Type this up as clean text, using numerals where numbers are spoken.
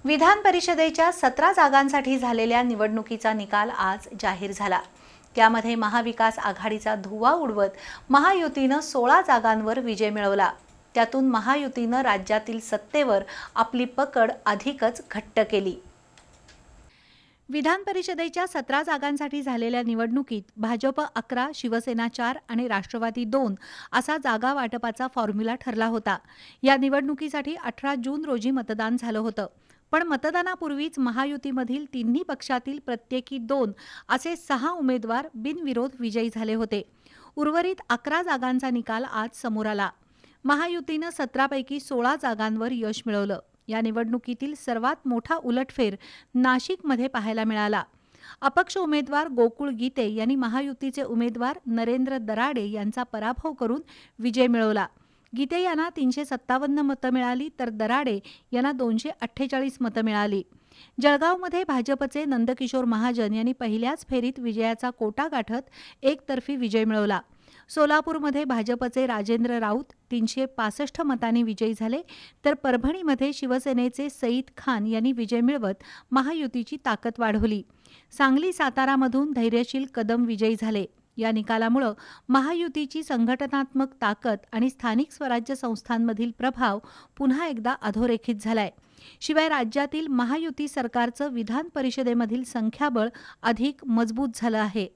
विधान परिषदेच्या 17 जागांसाठी झालेल्या निवडणुकीचा निकाल आज जाहीर झाला। त्यामध्ये महाविकास आघाडीचा धुव्वा उडवत महायुतीनं 16 जागांवर विजय मिळवला। त्यातून महायुतीनं राज्यातील सत्तेवर आपली पकड अधिकच घट्ट केली। विधान परिषदेच्या 17 जागांसाठी झालेल्या निवडणुकीत भाजप 11, शिवसेना 4 आणि राष्ट्रवादी 2 असा जागा वाटपाचा फॉर्म्युला ठरला होता। या निवडणुकीसाठी 18 जून रोजी मतदान झालं होतं, पण मतदानापूर्वीच महायुतीमधील तिन्ही पक्षातील प्रत्येकी 2 असे 6 उमेदवार बिनविरोध विजयी झाले होते। उर्वरित 11 जागांचा निकाल आज समोर आला। महायुतीनं 17 पैकी 16 जागांवर यश मिळवलं। या निवडणुकीतील सर्वात मोठा उलटफेर नाशिकमध्ये पाहायला मिळाला। अपक्ष उमेदवार गोकुळ गीते यांनी महायुतीचे उमेदवार नरेंद्र दराडे यांचा पराभव करून विजय मिळवला। गीते यांना 357 मतं मिळाली तर दराडे यांना 248 मतं मिळाली। जळगावमध्ये भाजपचे नंदकिशोर महाजन यांनी पहिल्याच फेरीत विजयाचा कोटा गाठत एकतर्फी विजय मिळवला। सोलापूरमध्ये भाजपचे राजेंद्र राऊत 365 मतांनी विजयी झाले, तर परभणीमध्ये शिवसेनेचे सईद खान यांनी विजय मिळवत महायुतीची ताकद वाढवली। सांगली सातारामधून धैर्यशील कदम विजयी झाले। या निकालामुळे महायुतीची संघटनात्मक ताकद आणि स्थानिक स्वराज्य संस्थांमधील प्रभाव पुन्हा एकदा अधोरेखित झालाय। शिवाय राज्यातील महायुती सरकारचं विधान परिषदेमधील संख्याबळ अधिक मजबूत झालं आहे।